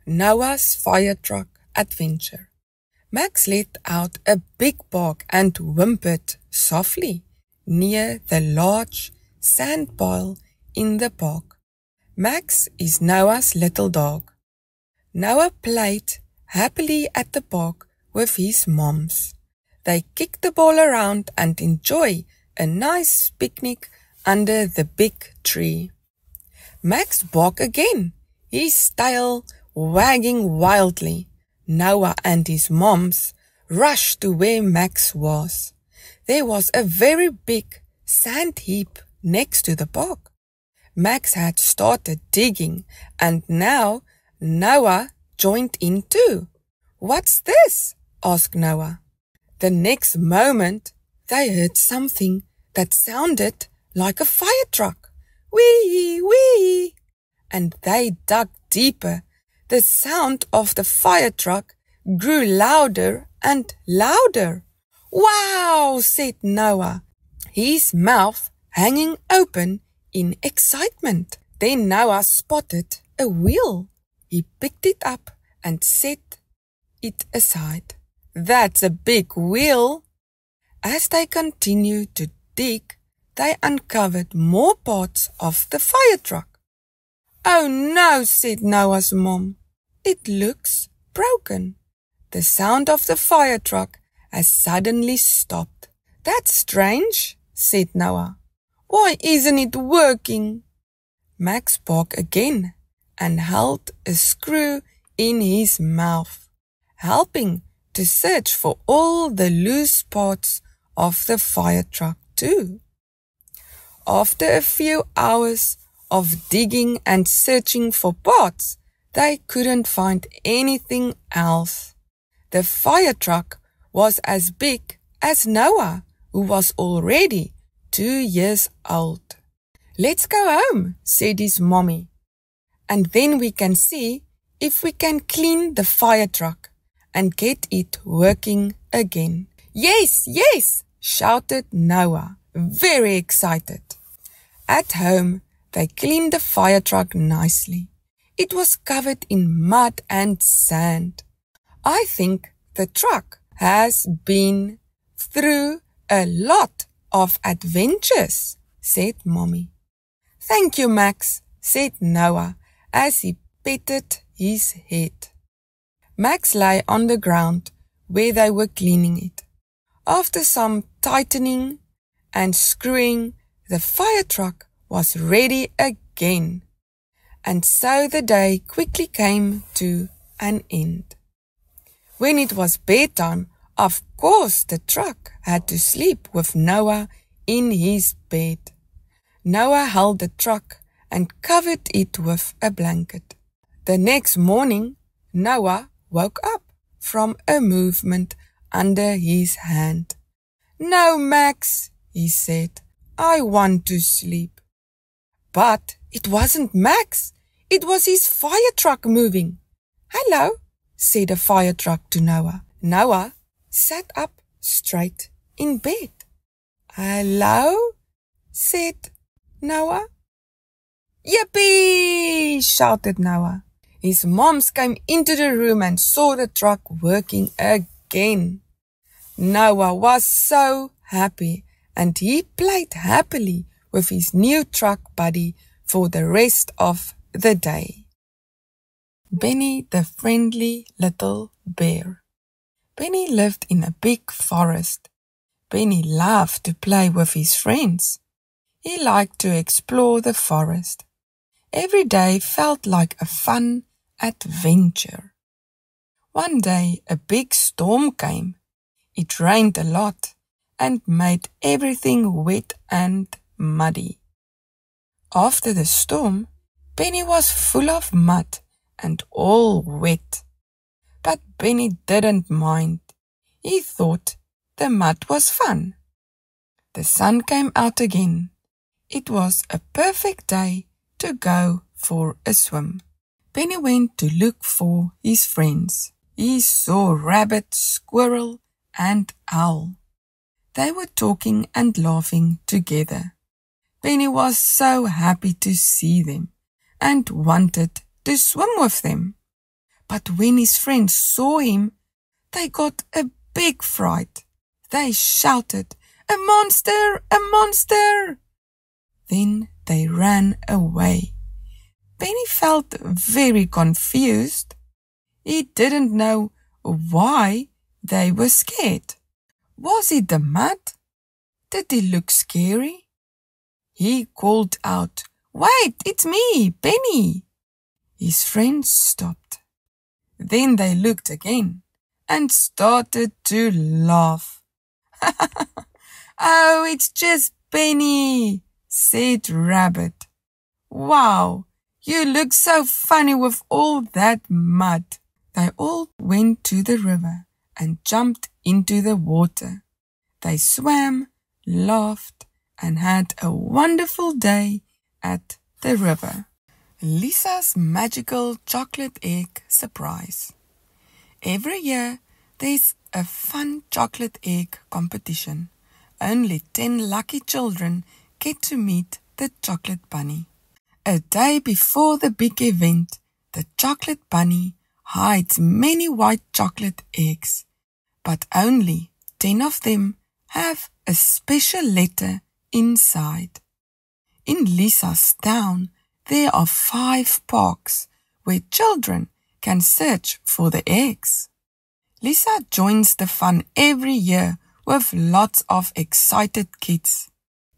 Noah's Fire Truck Adventure. Max let out a big bark and whimpered softly near the large sand pile in the park. Max is Noah's little dog. Noah played happily at the park with his moms. They kick the ball around and enjoy a nice picnic under the big tree. Max barked again, his tail wagging wildly. Noah and his moms rushed to where Max was. There was a very big sand heap next to the park. Max had started digging, and now Noah joined in too. "What's this?" asked Noah. The next moment, they heard something that sounded like a fire truck. Wee, wee! And they dug deeper. The sound of the fire truck grew louder and louder. "Wow!" said Noah, his mouth hanging open in excitement. Then Noah spotted a wheel. He picked it up and set it aside. "That's a big wheel." As they continued to dig, they uncovered more parts of the fire truck. "Oh no," said Noah's mom. "It looks broken." The sound of the fire truck has suddenly stopped. "That's strange," said Noah. "Why isn't it working?" Max barked again and held a screw in his mouth, helping to search for all the loose parts of the fire truck too. After a few hours of digging and searching for parts, they couldn't find anything else. The fire truck was as big as Noah, who was already 2 years old. "Let's go home," said his mommy, "and then we can see if we can clean the fire truck and get it working again." "Yes, yes," shouted Noah, very excited. At home, they cleaned the fire truck nicely. It was covered in mud and sand. "I think the truck has been through a lot of adventures," said Mommy. "Thank you, Max," said Noah as he petted his head. Max lay on the ground where they were cleaning it. After some tightening and screwing, the fire truck was ready again. And so the day quickly came to an end. When it was bedtime, of course the truck had to sleep with Noah in his bed. Noah held the truck and covered it with a blanket. The next morning, Noah woke up from a movement under his hand. "No, Max," he said, "I want to sleep." But it wasn't Max. It was his fire truck moving. "Hello," said the fire truck to Noah. Noah sat up straight in bed. "Hello," said Noah. "Yippee!" shouted Noah. His moms came into the room and saw the truck working again. Noah was so happy, and he played happily with his new truck buddy for the rest of the day. Benny the friendly little bear. Benny lived in a big forest. Benny loved to play with his friends. He liked to explore the forest. Every day felt like a fun adventure. One day a big storm came. It rained a lot and made everything wet and muddy. After the storm, Benny was full of mud and all wet. But Benny didn't mind. He thought the mud was fun. The sun came out again. It was a perfect day to go for a swim. Benny went to look for his friends. He saw Rabbit, Squirrel, and Owl. They were talking and laughing together. Benny was so happy to see them and wanted to swim with them. But when his friends saw him, they got a big fright. They shouted, "A monster! A monster!" Then they ran away. Benny felt very confused. He didn't know why they were scared. Was it the mud? Did he look scary? He called out, "Wait, it's me, Benny." His friends stopped. Then they looked again and started to laugh. "Oh, it's just Benny," said Rabbit. "Wow, you look so funny with all that mud." They all went to the river and jumped into the water. They swam, laughed, and had a wonderful day at the river. Lisa's magical chocolate egg surprise. Every year, there's a fun chocolate egg competition. Only 10 lucky children get to meet the chocolate bunny. A day before the big event, the chocolate bunny hides many white chocolate eggs, but only 10 of them have a special letter inside. In Lisa's town, there are 5 parks where children can search for the eggs. Lisa joins the fun every year with lots of excited kids.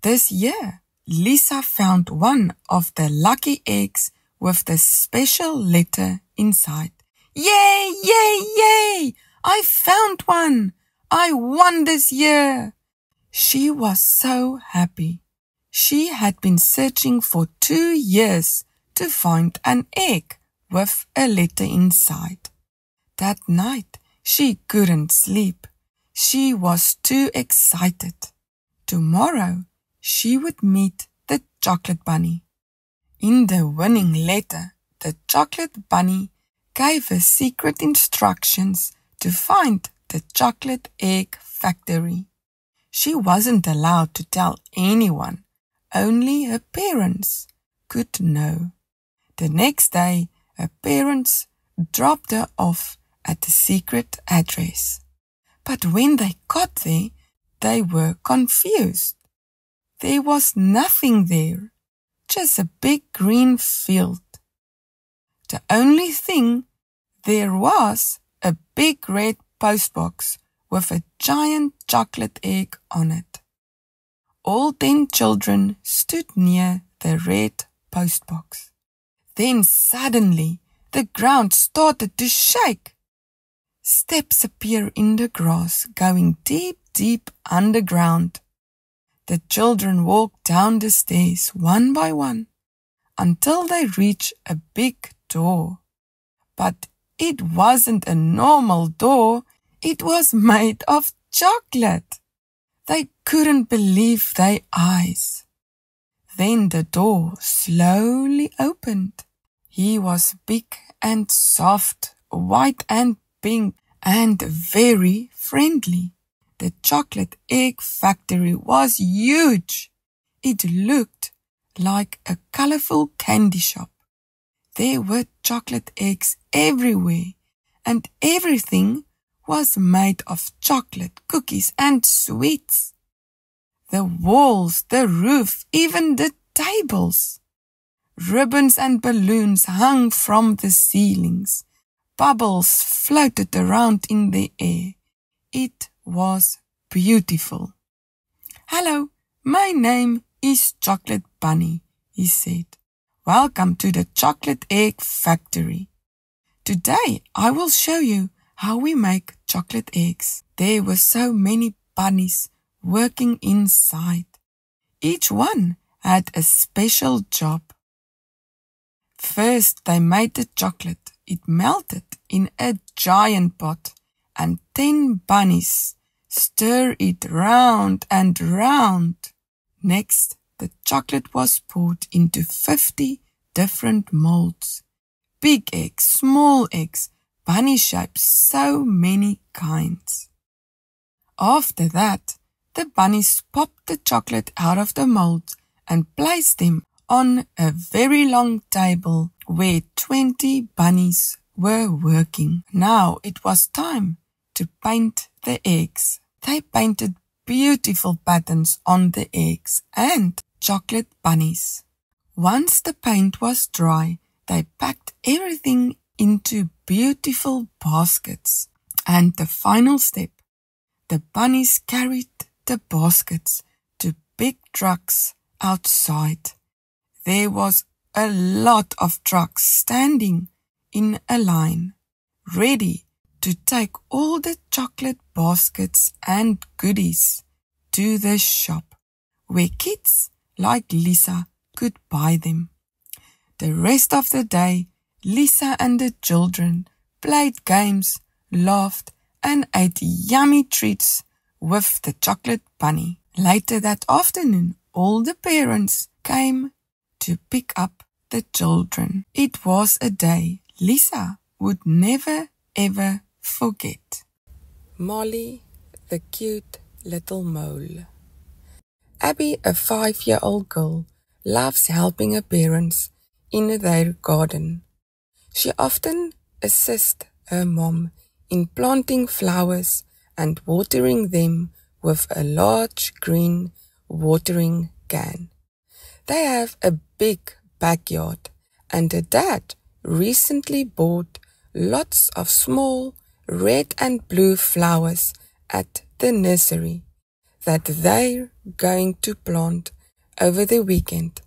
This year, Lisa found one of the lucky eggs with the special letter inside. "Yay, yay, yay! I found one! I won this year!" She was so happy. She had been searching for 2 years to find an egg with a letter inside. That night, she couldn't sleep. She was too excited. Tomorrow, she would meet the chocolate bunny. In the winning letter, the chocolate bunny gave her secret instructions to find the chocolate egg factory. She wasn't allowed to tell anyone. Only her parents could know. The next day, her parents dropped her off at the secret address. But when they got there, they were confused. There was nothing there, just a big green field. The only thing there was a big red postbox with a giant chocolate egg on it. All 10 children stood near the red postbox. Then suddenly the ground started to shake. Steps appear in the grass, going deep, deep underground. The children walked down the stairs one by one until they reached a big door. But it wasn't a normal door, it was made of chocolate. They couldn't believe their eyes. Then the door slowly opened. He was big and soft, white and pink, and very friendly. The chocolate egg factory was huge. It looked like a colorful candy shop. There were chocolate eggs everywhere, and everything was made of chocolate, cookies, and sweets. The walls, the roof, even the tables. Ribbons and balloons hung from the ceilings. Bubbles floated around in the air. It was beautiful. "Hello, my name is Chocolate Bunny," he said. "Welcome to the Chocolate Egg Factory. Today I will show you how we make chocolate eggs." There were so many bunnies working inside. Each one had a special job. First, they made the chocolate. It melted in a giant pot, and 10 bunnies stir it round and round. Next, the chocolate was poured into 50 different molds. Big eggs, small eggs, bunny shapes, so many kinds. After that, the bunnies popped the chocolate out of the mold and placed them on a very long table where 20 bunnies were working. Now it was time to paint the eggs. They painted beautiful patterns on the eggs and chocolate bunnies. Once the paint was dry, they packed everything into beautiful baskets. And the final step, the bunnies carried the baskets to big trucks outside. There was a lot of trucks standing in a line, ready to take all the chocolate baskets and goodies to the shop, where kids like Lisa could buy them. The rest of the day, Lisa and the children played games, laughed, and ate yummy treats with the chocolate bunny. Later that afternoon, all the parents came to pick up the children. It was a day Lisa would never ever forget. Molly, the cute little mole. Abby, a 5-year-old girl, loves helping her parents in their garden. She often assists her mom in planting flowers and watering them with a large green watering can. They have a big backyard, and her dad recently bought lots of small red and blue flowers at the nursery that they're going to plant over the weekend.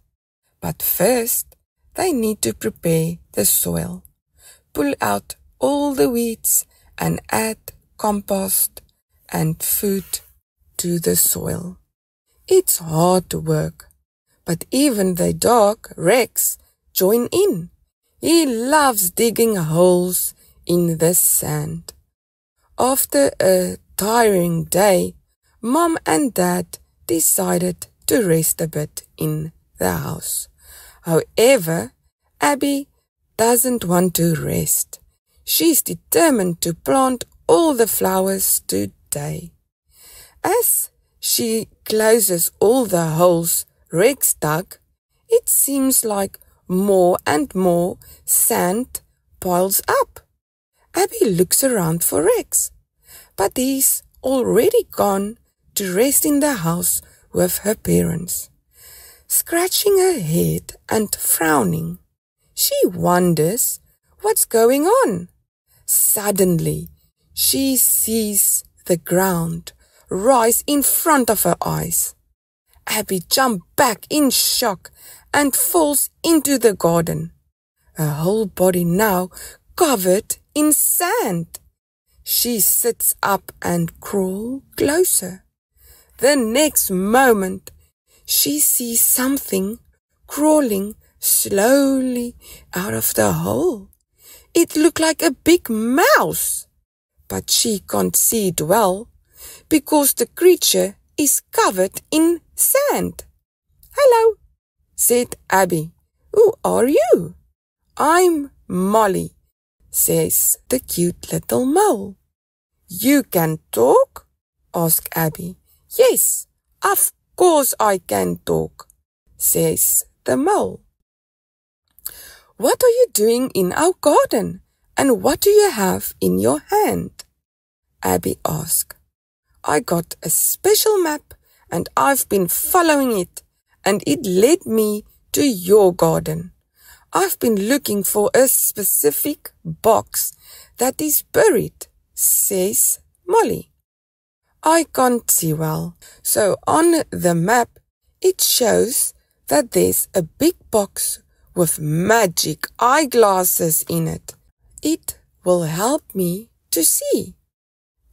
But first, they need to prepare the soil, pull out all the weeds, and add compost and food to the soil. It's hard work, but even the dog, Rex, joins in. He loves digging holes in the sand. After a tiring day, Mom and Dad decided to rest a bit in the house. However, Abby doesn't want to rest. She's determined to plant all the flowers today. As she closes all the holes Rex dug, it seems like more and more sand piles up. Abby looks around for Rex, but he's already gone to rest in the house with her parents. Scratching her head and frowning, she wonders what's going on. Suddenly, she sees the ground rise in front of her eyes. Abby jumps back in shock and falls into the garden, her whole body now covered in sand. She sits up and crawls closer. The next moment, she sees something crawling slowly out of the hole. It looked like a big mouse, but she can't see it well because the creature is covered in sand. "Hello," said Abby. "Who are you?" "I'm Molly," says the cute little mole. "You can talk?" asked Abby. "Yes, of course I can talk," says the mole. "What are you doing in our garden, and what do you have in your hand?" Abby asked. "I got a special map, and I've been following it, and it led me to your garden. I've been looking for a specific box that is buried," says Molly. "I can't see well, so on the map it shows that there's a big box with magic eyeglasses in it. It will help me to see."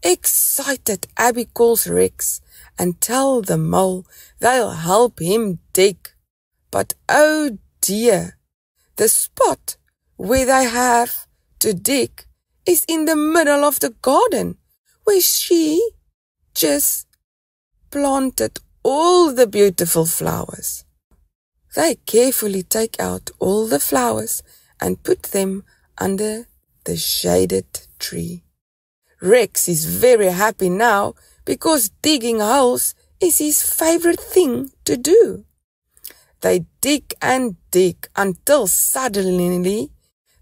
Excited, Abby calls Rex and tells the mole they'll help him dig. But oh dear, the spot where they have to dig is in the middle of the garden, where she just planted all the beautiful flowers. They carefully take out all the flowers and put them under the shaded tree. Rex is very happy now because digging holes is his favorite thing to do. They dig and dig until suddenly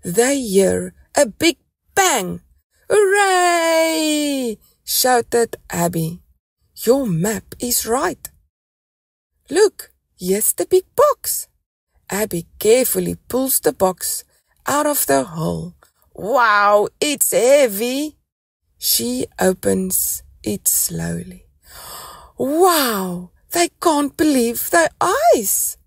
they hear a big bang. Hooray! Shouted Abby. Your map is right. Look, here's the big box. Abby carefully pulls the box out of the hole. Wow, it's heavy. She opens it slowly. Wow, they can't believe their eyes.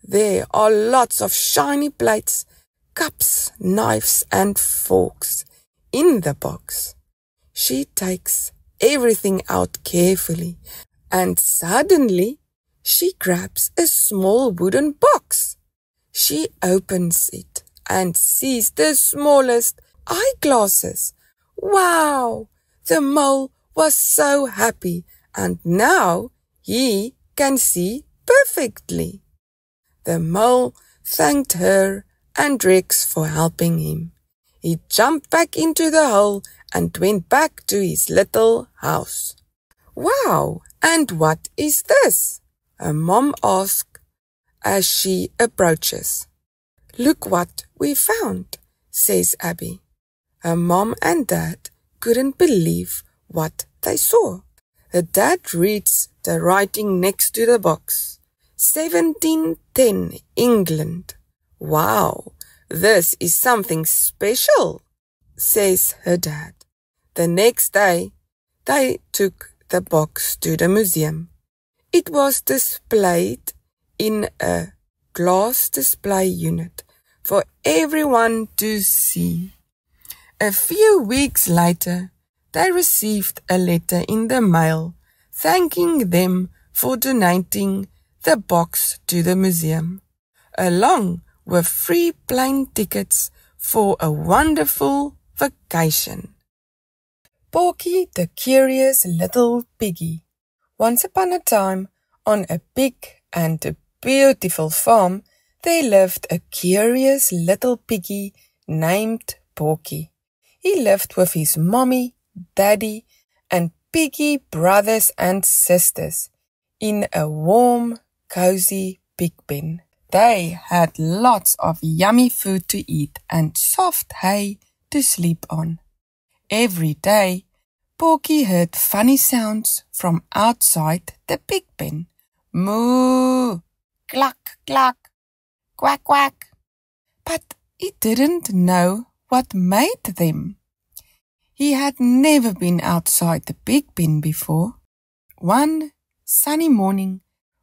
There are lots of shiny plates, cups, knives and forks in the box. She takes everything out carefully and suddenly she grabs a small wooden box. She opens it and sees the smallest eyeglasses. Wow! The mole was so happy and now he can see perfectly. The mole thanked her and Rex for helping him. He jumped back into the hole and went back to his little house. Wow! And what is this? Her mom asked as she approaches. Look what we found, says Abby. Her mom and dad couldn't believe what they saw. Her dad reads the writing next to the box. 1710 England. Wow, this is something special, says her dad. The next day, they took the box to the museum. It was displayed in a glass display unit for everyone to see. A few weeks later, they received a letter in the mail thanking them for donating the box to the museum, along with free plane tickets for a wonderful vacation. Porky the Curious Little Piggy. Once upon a time, on a big and a beautiful farm, there lived a curious little piggy named Porky. He lived with his mommy, daddy, and piggy brothers and sisters in a warm, cozy pig pen. They had lots of yummy food to eat and soft hay to sleep on. Every day, Porky heard funny sounds from outside the pig pen. Moo! Cluck, cluck! Quack, quack! But he didn't know what made them. He had never been outside the pig pen before. One sunny morning,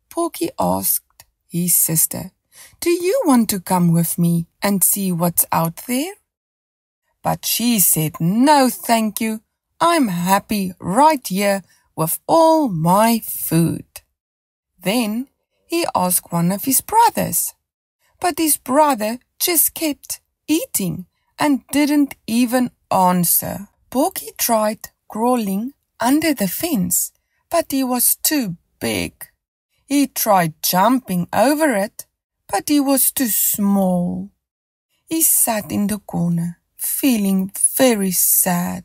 Porky asked his sister, "Do you want to come with me and see what's out there?" But she said, "No, thank you. I'm happy right here with all my food." Then he asked one of his brothers, but his brother just kept eating and didn't even answer. Porky tried crawling under the fence, but he was too big. He tried jumping over it, but he was too small. He sat in the corner, feeling very sad.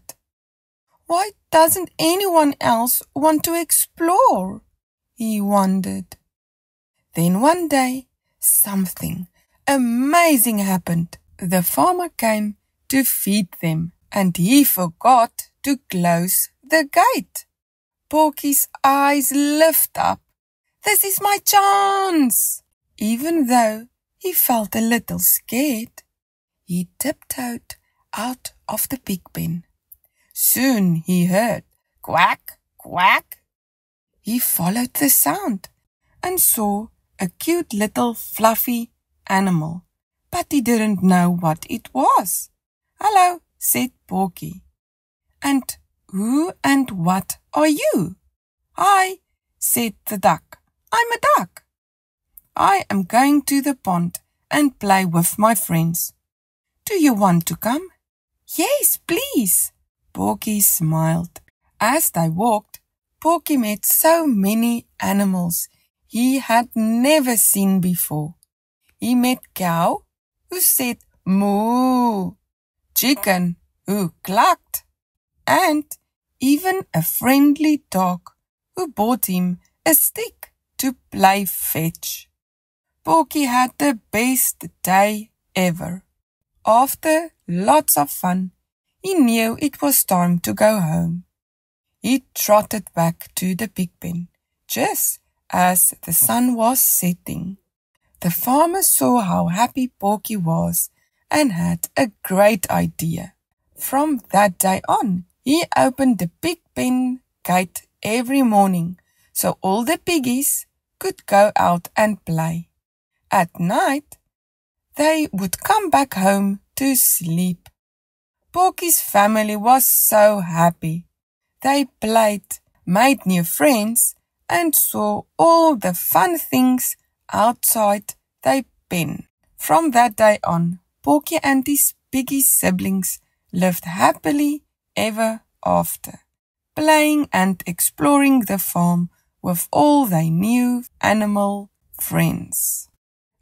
Why doesn't anyone else want to explore? He wondered. Then one day, something amazing happened. The farmer came to feed them, and he forgot to close the gate. Porky's eyes lift up. This is my chance! Even though he felt a little scared, he tiptoed out of the pig pen. Soon he heard quack, quack. He followed the sound and saw a cute little fluffy animal, but he didn't know what it was. "Hello," said Porky. "And who and what are you?" "Hi," said the duck. "I'm a duck. I am going to the pond and play with my friends. Do you want to come?" "Yes, please." Porky smiled. As they walked, Porky met so many animals he had never seen before. He met cow, who said moo, chicken, who clucked, and even a friendly dog who brought him a stick to play fetch. Porky had the best day ever. After lots of fun, he knew it was time to go home. He trotted back to the pig pen, just as the sun was setting. The farmer saw how happy Porky was and had a great idea. From that day on, he opened the pig pen gate every morning so all the piggies could go out and play. At night, they would come back home to sleep. Porky's family was so happy. They played, made new friends, and saw all the fun things outside their pen. From that day on, Porky and his piggy siblings lived happily ever after, playing and exploring the farm with all their new animal friends.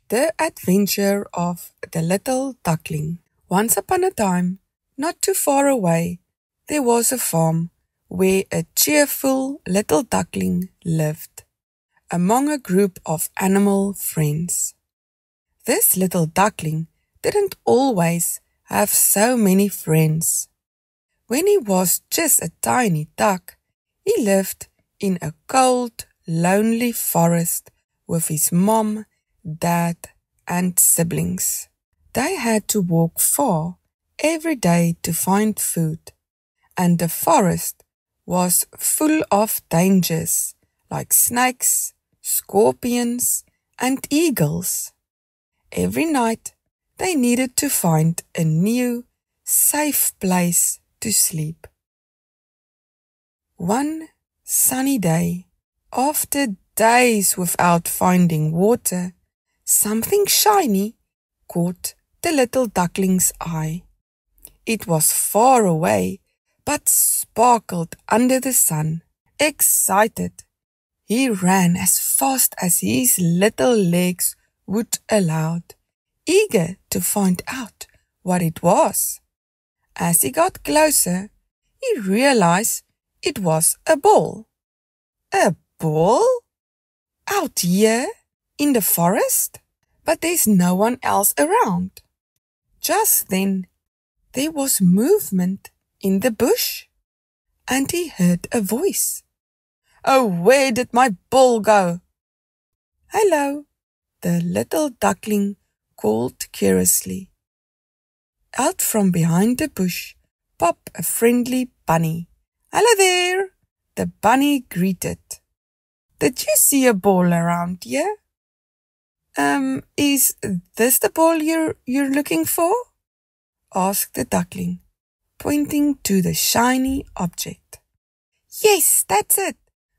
The Adventure of the Little Duckling. Once upon a time, not too far away, there was a farm where a cheerful little duckling lived, among a group of animal friends. This little duckling didn't always have so many friends. When he was just a tiny duck, he lived in a cold, lonely forest with his mom, dad, and siblings. They had to walk far every day to find food, and the forest was full of dangers like snakes, scorpions, and eagles. Every night they needed to find a new, safe place to sleep. One sunny day, after days without finding water, something shiny caught the little duckling's eye. It was far away, but sparkled under the sun. Excited, he ran as fast as his little legs would allow, eager to find out what it was. As he got closer, he realized it was a ball. A ball? Out here in the forest? But there's no one else around. Just then, there was movement in the bush, and he heard a voice. "Oh, where did my ball go?" "Hello," the little duckling called curiously. Out from behind the bush popped a friendly bunny. "Hello there," the bunny greeted. "Did you see a ball around here?" Is this the ball you're looking for?" asked the duckling, pointing to the shiny object. "Yes, that's it.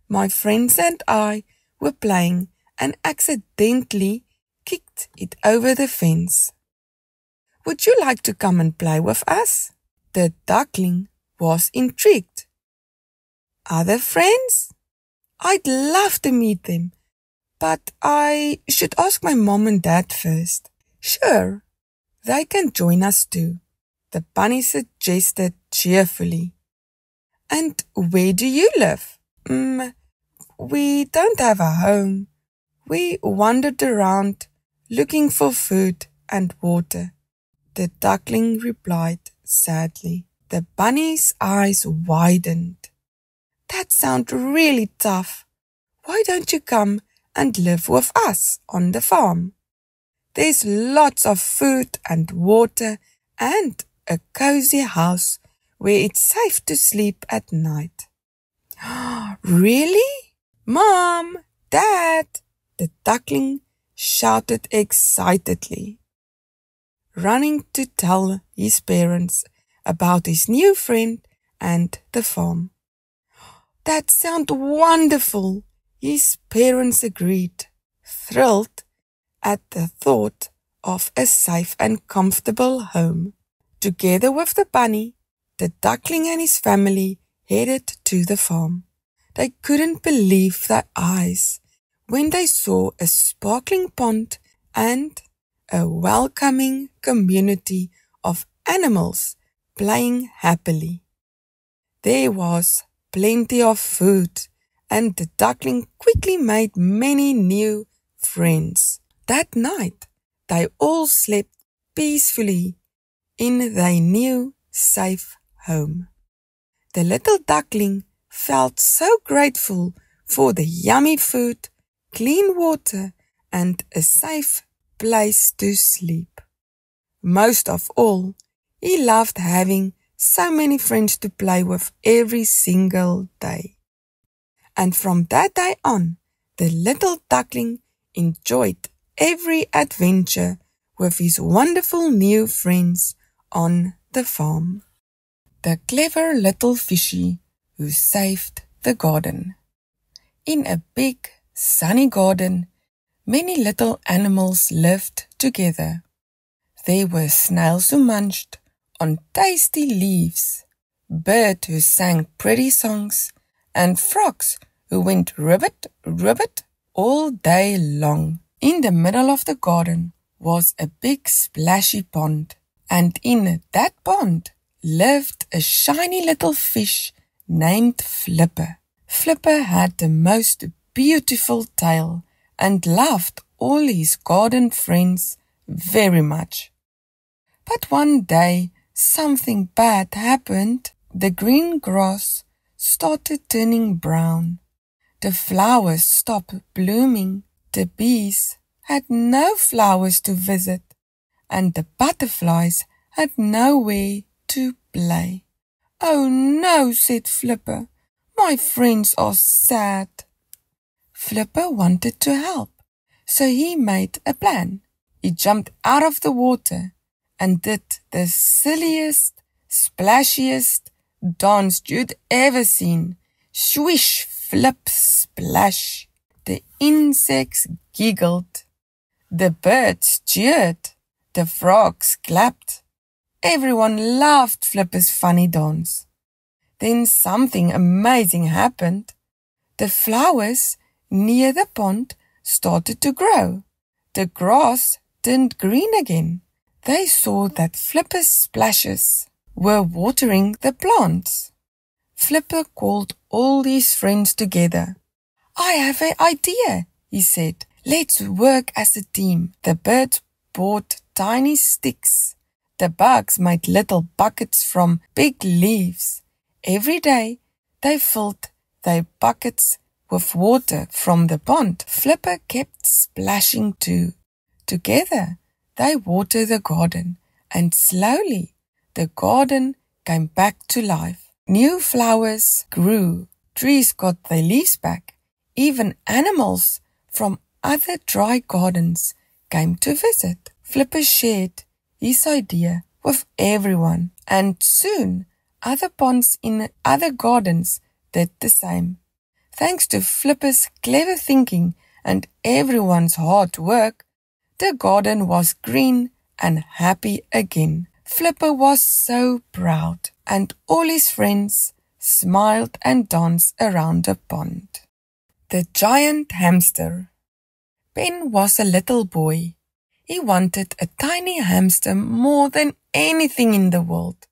My friends and I were playing and accidentally kicked it over the fence. Would you like to come and play with us?" The duckling was intrigued. "Other friends? I'd love to meet them, but I should ask my mom and dad first." "Sure, they can join us too," the bunny suggested cheerfully. "And where do you live?" We don't have a home. We wandered around looking for food and water," the duckling replied sadly. The bunny's eyes widened. "That sounds really tough. Why don't you come and live with us on the farm? There's lots of food and water and a cozy house where it's safe to sleep at night." "Really? Mom, Dad," the duckling shouted excitedly, running to tell his parents about his new friend and the farm. "That sounds wonderful," his parents agreed, thrilled at the thought of a safe and comfortable home. Together with the bunny, the duckling and his family headed to the farm. They couldn't believe their eyes when they saw a sparkling pond and a welcoming community of animals playing happily. There was plenty of food, and the duckling quickly made many new friends. That night, they all slept peacefully in their new, safe home. The little duckling felt so grateful for the yummy food, clean water, and a safe place to sleep. Most of all, he loved having so many friends to play with every single day. And from that day on, the little duckling enjoyed every adventure with his wonderful new friends on the farm. The clever little fishy who saved the garden. In a big, sunny garden, many little animals lived together. There were snails who munched on tasty leaves, birds who sang pretty songs, and frogs who went ribbit, ribbit all day long. In the middle of the garden was a big splashy pond, and in that pond lived a shiny little fish named Flipper. Flipper had the most beautiful tail and loved all his garden friends very much. But one day something bad happened. The green grass started turning brown. The flowers stopped blooming. The bees had no flowers to visit, and the butterflies had nowhere to play. "Oh no," said Flipper, "my friends are sad." Flipper wanted to help, so he made a plan. He jumped out of the water and did the silliest, splashiest dance you'd ever seen. Swish, flip, splash. The insects giggled. The birds cheered. The frogs clapped. Everyone loved Flipper's funny dance. Then something amazing happened. The flowers near the pond started to grow. The grass turned green again. They saw that Flipper's splashes were watering the plants. Flipper called all his friends together. "I have an idea," he said. "Let's work as a team." The birds brought tiny sticks. The bugs made little buckets from big leaves. Every day they filled their buckets with water from the pond. Flipper kept splashing too. Together they watered the garden, and slowly the garden came back to life. New flowers grew. Trees got their leaves back. Even animals from other dry gardens came to visit. Flipper shared his idea with everyone, and soon other ponds in other gardens did the same. Thanks to Flipper's clever thinking and everyone's hard work, the garden was green and happy again. Flipper was so proud, and all his friends smiled and danced around the pond. The giant hamster. Ben was a little boy. He wanted a tiny hamster more than anything in the world.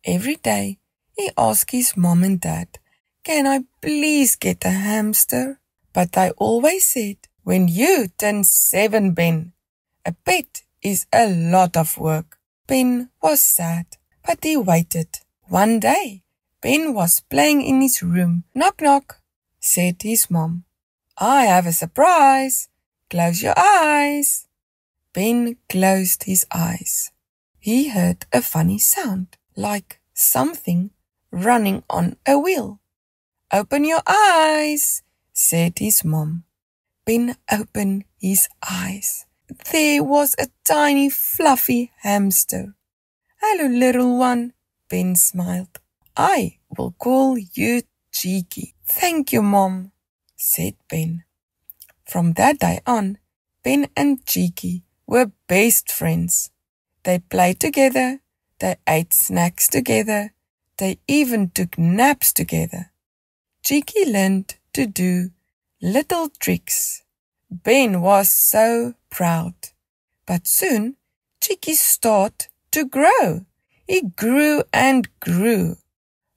Every day he asked his mom and dad, "Can I please get a hamster?" But they always said, "When you turn 7, Ben, a pet is a lot of work." Ben was sad, but he waited. One day, Ben was playing in his room. "Knock, knock," said his mom. "I have a surprise. Close your eyes." Ben closed his eyes. He heard a funny sound, like something running on a wheel. "Open your eyes," said his mom. Ben opened his eyes. There was a tiny fluffy hamster. "Hello, little one," Ben smiled. "I will call you Cheeky." "Thank you, Mom," said Ben. From that day on, Ben and Cheeky were best friends. They played together, they ate snacks together, they even took naps together. Cheeky learned to do little tricks. Ben was so proud. But soon, Cheeky started to grow. He grew and grew.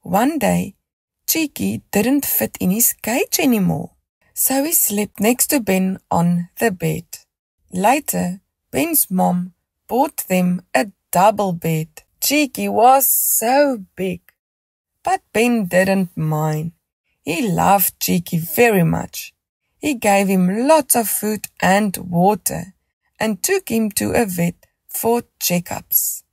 One day, Cheeky didn't fit in his cage anymore, so he slept next to Ben on the bed. Later, Ben's mom bought them a double bed. Cheeky was so big, but Ben didn't mind. He loved Cheeky very much. He gave him lots of food and water and took him to a vet for checkups.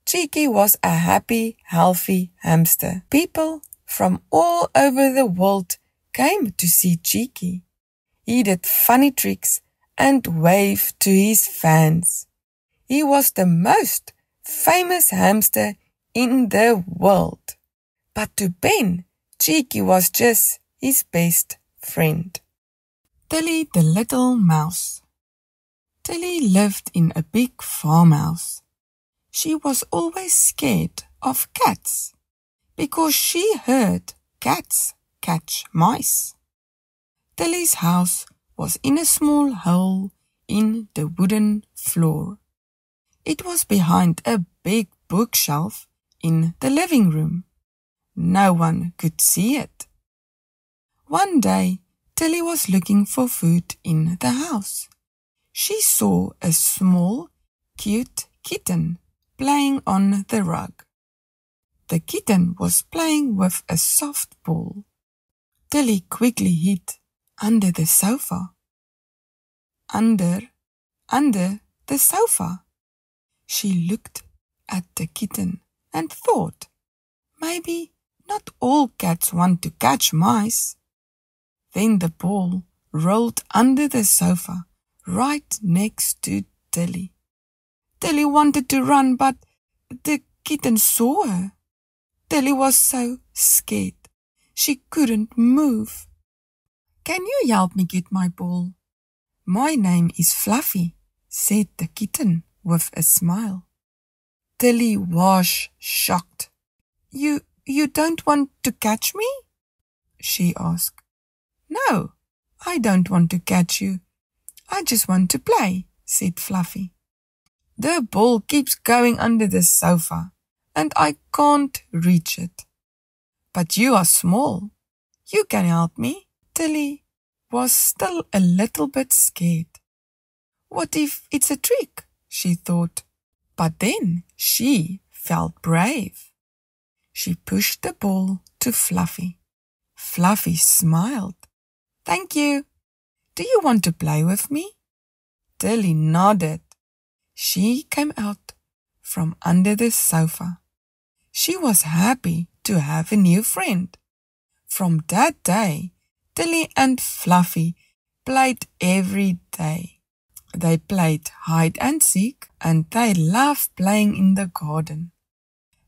Cheeky was a happy, healthy hamster. People from all over the world came to see Cheeky. He did funny tricks and waved to his fans. He was the most famous hamster in the world. But to Ben, Cheeky was just his best friend. Tilly the little mouse. Tilly lived in a big farmhouse. She was always scared of cats because she heard cats catch mice. Tilly's house was in a small hole in the wooden floor. It was behind a big bookshelf in the living room. No one could see it. One day, Tilly was looking for food in the house. She saw a small, cute kitten playing on the rug. The kitten was playing with a soft ball. Tilly quickly hid under the sofa. Under the sofa. She looked at the kitten and thought, maybe not all cats want to catch mice. Then the ball rolled under the sofa right next to Tilly. Tilly wanted to run, but the kitten saw her. Tilly was so scared. She couldn't move. "Can you help me get my ball?" "My name is Fluffy," said the kitten with a smile. Tilly was shocked. You don't want to catch me?" she asked. "No, I don't want to catch you. I just want to play," said Fluffy. "The ball keeps going under the sofa, and I can't reach it. But you are small. You can help me." Tilly was still a little bit scared. What if it's a trick? She thought. But then she felt brave. She pushed the ball to Fluffy. Fluffy smiled. "Thank you. Do you want to play with me?" Tilly nodded. She came out from under the sofa. She was happy to have a new friend. From that day, Tilly and Fluffy played every day. They played hide and seek, and they loved playing in the garden.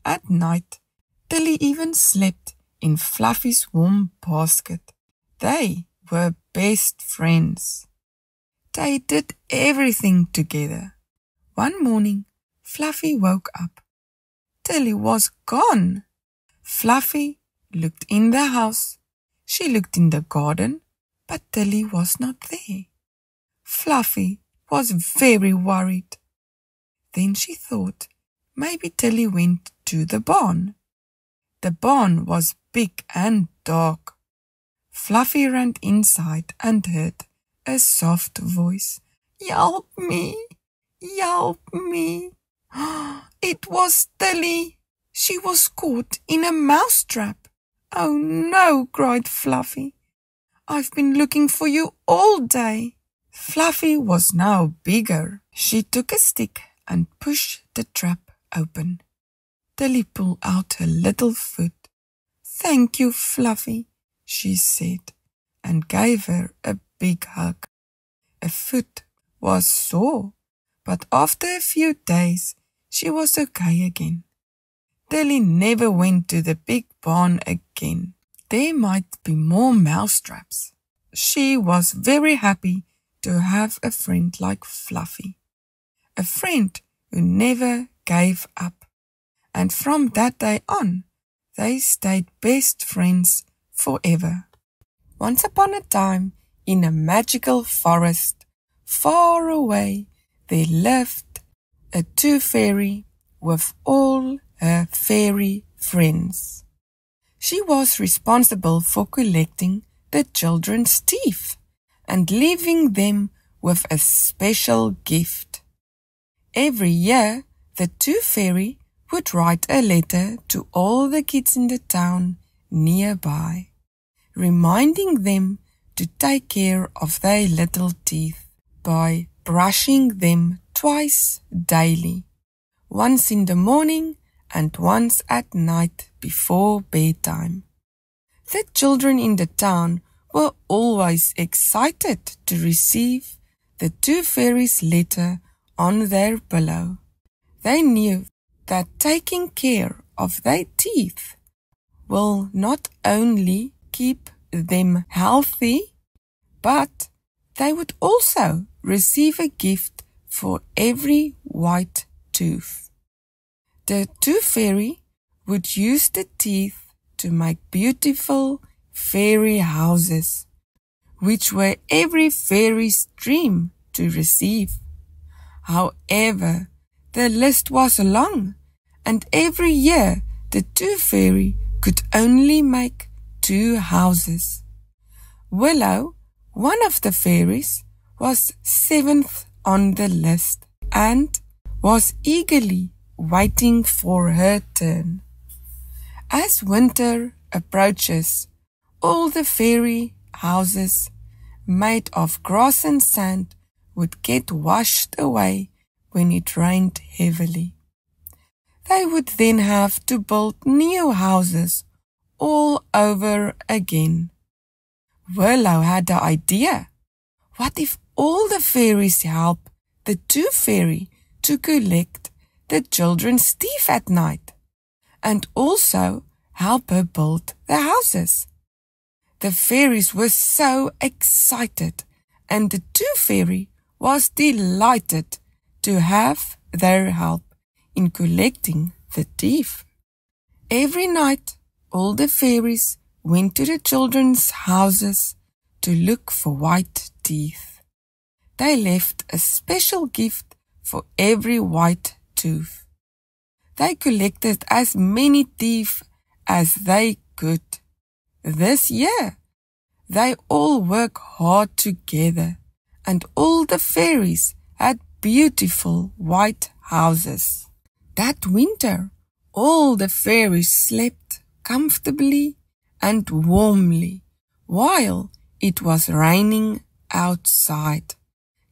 At night, Tilly even slept in Fluffy's warm basket. They were best friends. They did everything together. One morning, Fluffy woke up. Tilly was gone. Fluffy looked in the house. She looked in the garden, but Tilly was not there. Fluffy was very worried. Then she thought maybe Tilly went to the barn. The barn was big and dark. Fluffy ran inside and heard a soft voice. "Help me! Help me!" It was Tilly. She was caught in a mousetrap. "Oh no," cried Fluffy. "I've been looking for you all day." Fluffy was now bigger. She took a stick and pushed the trap open. Tilly pulled out her little foot. "Thank you, Fluffy," she said, and gave her a big hug. Her foot was sore, but after a few days, she was okay again. Tilly never went to the big barn again. There might be more mousetraps. She was very happy to have a friend like Fluffy, a friend who never gave up. And from that day on, they stayed best friends forever. Once upon a time, in a magical forest, far away, there lived a tooth fairy with all her fairy friends. She was responsible for collecting the children's teeth and leaving them with a special gift. Every year, the tooth fairy would write a letter to all the kids in the town nearby, reminding them to take care of their little teeth by brushing them twice daily, once in the morning and once at night before bedtime. The children in the town were always excited to receive the Tooth Fairy's letter on their pillow. They knew that taking care of their teeth will not only keep them healthy, but they would also receive a gift for every white tooth. The Tooth Fairy would use the teeth to make beautiful fairy houses, which were every fairy's dream to receive. However, the list was long, and every year the Tooth Fairy could only make 2 houses. Willow, one of the fairies, was 7th on the list and was eagerly waiting for her turn. As winter approaches, all the fairy houses made of grass and sand would get washed away when it rained heavily. They would then have to build new houses all over again. Willow had the idea. What if all the fairies help the Tooth Fairy to collect the children's teeth at night, and also help her build the houses? The fairies were so excited, and the Tooth Fairy was delighted to have their help in collecting the teeth. Every night, all the fairies went to the children's houses to look for white teeth. They left a special gift for every white tooth. They collected as many teeth as they could. This year, they all worked hard together, and all the fairies had beautiful white houses. That winter, all the fairies slept comfortably and warmly while it was raining outside,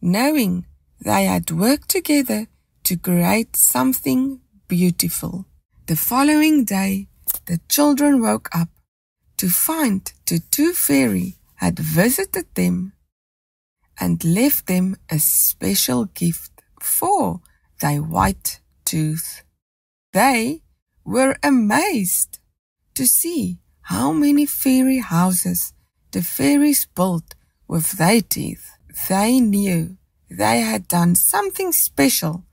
knowing they had worked together to create something beautiful. The following day, the children woke up to find the Tooth Fairy had visited them and left them a special gift for their white tooth. They were amazed to see how many fairy houses the fairies built with their teeth. They knew they had done something special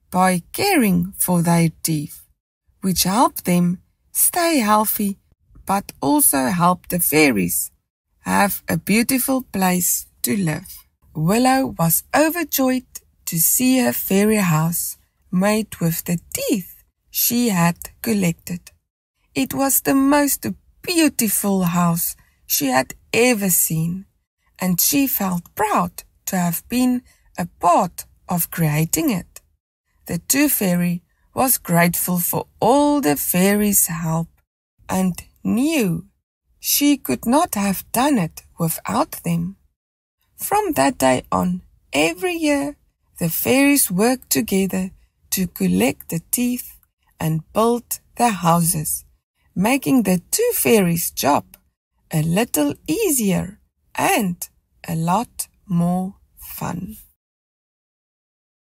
by caring for their teeth, which helped them stay healthy, but also helped the fairies have a beautiful place to live. Willow was overjoyed to see her fairy house made with the teeth she had collected. It was the most beautiful house she had ever seen, and she felt proud to have been a part of creating it. The Tooth Fairy was grateful for all the fairies' help and knew she could not have done it without them. From that day on, every year, the fairies worked together to collect the teeth and build the houses, making the Tooth Fairy's job a little easier and a lot more fun.